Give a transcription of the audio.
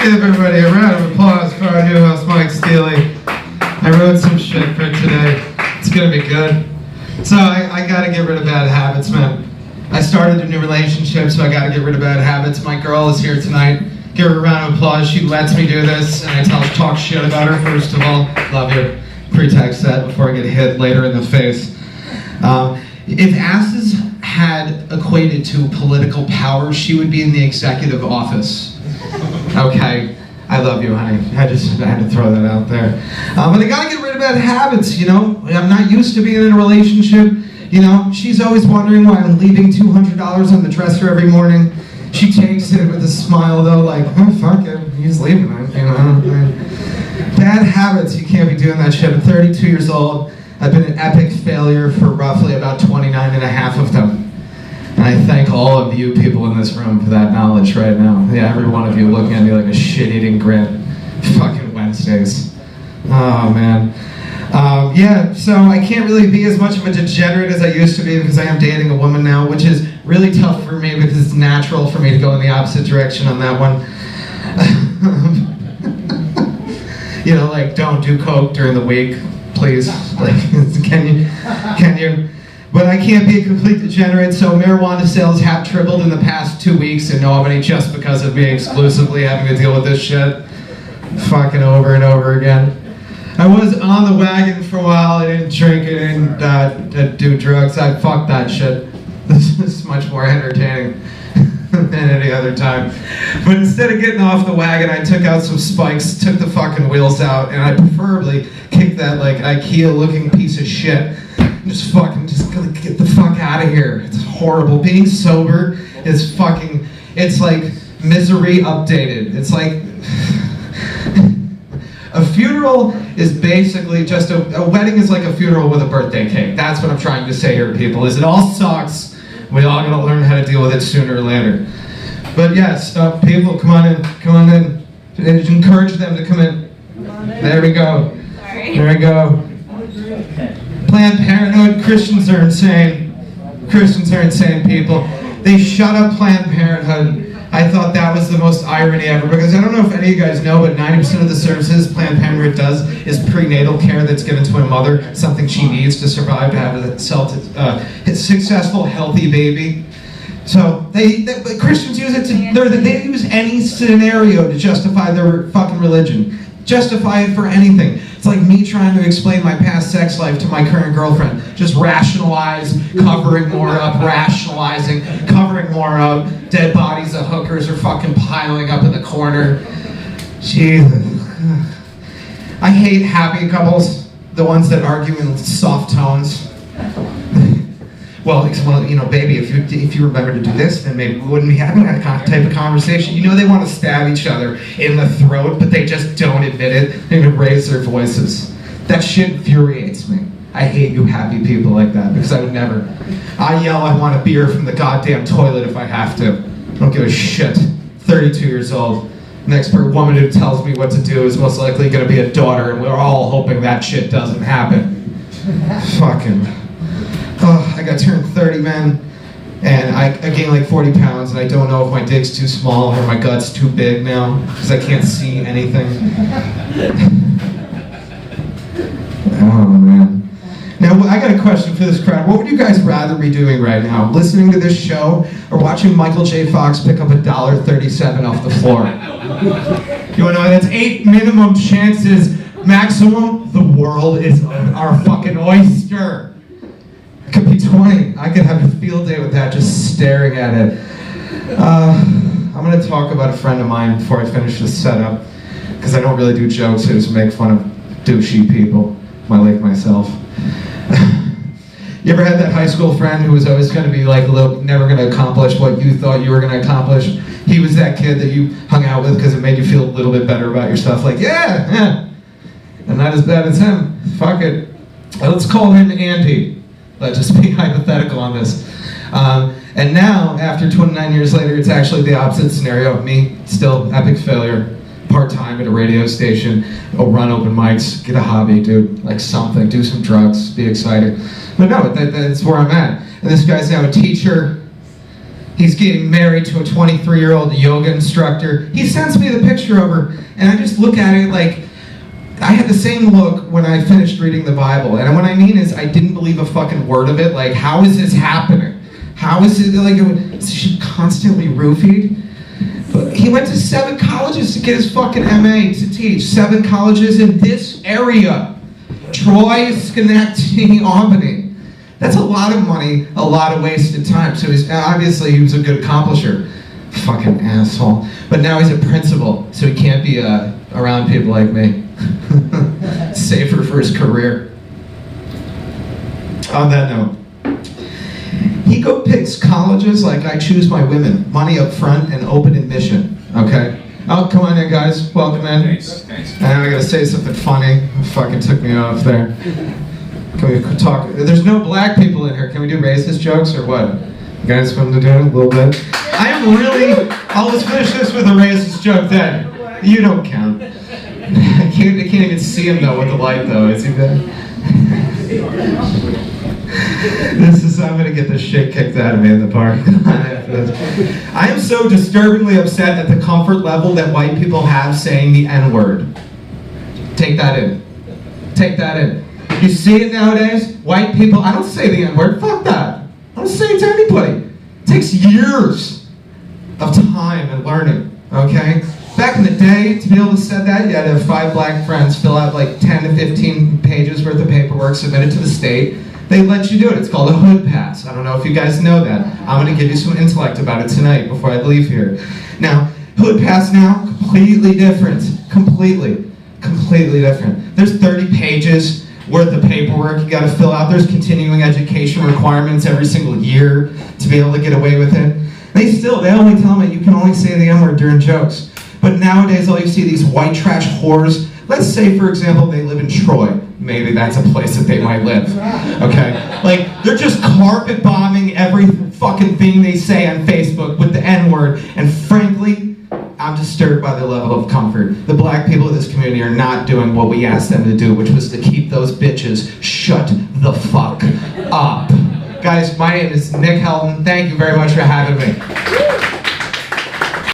Give everybody a round of applause for our new host, Mike Steeley. I wrote some shit for today. It's gonna be good. So I gotta get rid of bad habits, man. I started a new relationship, so I gotta get rid of bad habits. My girl is here tonight. Give her a round of applause. She lets me do this, and I talk shit about her, first of all. Love you. Pretext that before I get hit later in the face. If asses had equated to political power, she would be in the executive office. Okay, I love you, honey. I had to throw that out there. But I gotta get rid of bad habits, you know? I'm not used to being in a relationship. You know, she's always wondering why I'm leaving $200 on the dresser every morning. She takes it with a smile, though, like, oh, fuck it, he's leaving it, you know? Bad habits, you can't be doing that shit. I'm 32 years old. I've been an epic failure for roughly about 29 and a half of them. And I thank all of you people in this room for that knowledge right now. Yeah, every one of you looking at me like a shit-eating grin. Fucking Wednesdays. Oh, man. Yeah, so I can't really be as much of a degenerate as I used to be because I am dating a woman now, which is really tough for me because it's natural for me to go in the opposite direction on that one. You know, like, don't do coke during the week, please. Like, can you? But I can't be a complete degenerate, so marijuana sales have tripled in the past 2 weeks in Albany just because of me exclusively having to deal with this shit. Fucking over and over again. I was on the wagon for a while. I didn't drink, I didn't do drugs. I fucked that shit. This is much more entertaining than any other time. But instead of getting off the wagon, I took out some spikes, took the fucking wheels out, and I preferably kicked that like IKEA-looking piece of shit. Just gonna get the fuck out of here. It's horrible. Being sober is fucking, it's like Misery updated. It's like, a funeral is basically just a wedding is like a funeral with a birthday cake. That's what I'm trying to say here, people, is it all sucks. We all gotta learn how to deal with it sooner or later. But yes, people, come on in. And encourage them to come in. There we go. Sorry. There we go. Planned Parenthood, Christians are insane. Christians are insane, people. They shut up Planned Parenthood. I thought that was the most irony ever, because I don't know if any of you guys know, but 90% of the services Planned Parenthood does is prenatal care that's given to a mother, something she needs to survive, to have a successful, healthy baby. So but Christians use it they use any scenario to justify their fucking religion. Justify it for anything. It's like me trying to explain my past sex life to my current girlfriend. Just rationalize, covering more up, rationalizing, covering more up. Dead bodies of hookers are fucking piling up in the corner. Jesus. I hate happy couples, the ones that argue in soft tones. Well, you know, baby, if you remember to do this, then maybe we wouldn't be having that type of conversation. You know, they want to stab each other in the throat, but they just don't admit it. They even raise their voices. That shit infuriates me. I hate you happy people like that, because I would never. I yell, I want a beer from the goddamn toilet if I have to. I don't give a shit. 32 years old. Next woman who tells me what to do is most likely going to be a daughter, and we're all hoping that shit doesn't happen. Fucking. Oh, I got turned 30, man, and I gained like 40 pounds, and I don't know if my dick's too small or my gut's too big now, because I can't see anything. Oh, man. Now, I got a question for this crowd. What would you guys rather be doing right now? Listening to this show or watching Michael J. Fox pick up $1.37 off the floor? You wanna know, that's 8 minimum chances. Maximum, the world is our fucking oyster. Could be 20. I could have a field day with that, just staring at it. I'm going to talk about a friend of mine before I finish this setup, because I don't really do jokes, I just make fun of douchey people, like myself. You ever had that high school friend who was always going to be like, never going to accomplish what you thought you were going to accomplish? He was that kid that you hung out with because it made you feel a little bit better about yourself, like, yeah, and not as bad as him. Fuck it. Let's call him Andy. Let's just be hypothetical on this. And now, after 29 years later, it's actually the opposite scenario. Me, still epic failure, part-time at a radio station, run open mics, get a hobby, dude, like something, do some drugs, be excited. But no, that's where I'm at. And this guy's now a teacher, He's getting married to a 23-year-old yoga instructor. He sends me the picture of her, and I just look at it like, I had the same look when I finished reading the Bible. And what I mean is, I didn't believe a fucking word of it. Like, how is this happening? How is it, like, is she constantly roofied? But he went to 7 colleges to get his fucking MA to teach. 7 colleges in this area. Troy, Schenectady, Albany. That's a lot of money, a lot of wasted time. So he was a good accomplisher. Fucking asshole. But now he's a principal, so he can't be around people like me. Safer for his career. On that note, he picks colleges like I choose my women. Money up front and open admission. Okay? Oh, come on in, guys. Welcome in. Thanks. And I gotta say something funny. It fucking took me off there. Can we talk? There's no black people in here. Can we do racist jokes or what? You guys want to do it a little bit? Let's finish this with a racist joke then. You don't count. I can't even see him though with the light though. Is he there? I'm gonna get the shit kicked out of me in the park. I am so disturbingly upset at the comfort level that white people have saying the N-word. Take that in. Take that in. You see it nowadays? White people, I don't say the N-word, fuck that. I don't say it to anybody. It takes years of time and learning, okay? Back in the day, to be able to say that, you had to have 5 black friends fill out like 10 to 15 pages worth of paperwork, submit it to the state. They let you do it. It's called a hood pass. I don't know if you guys know that. I'm going to give you some intellect about it tonight before I leave here. Now, hood pass now, completely different. Completely different. There's 30 pages worth of paperwork you got to fill out. There's continuing education requirements every single year to be able to get away with it. They only tell me you can only say the N-word during jokes. But nowadays, all you see these white trash whores. Let's say, for example, they live in Troy. Maybe that's a place that they might live. Okay? Like, they're just carpet bombing every fucking thing they say on Facebook with the N-word. And frankly, I'm disturbed by the level of comfort. The black people of this community are not doing what we asked them to do, which was to keep those bitches shut the fuck up. Guys, my name is Nick Helton. Thank you very much for having me.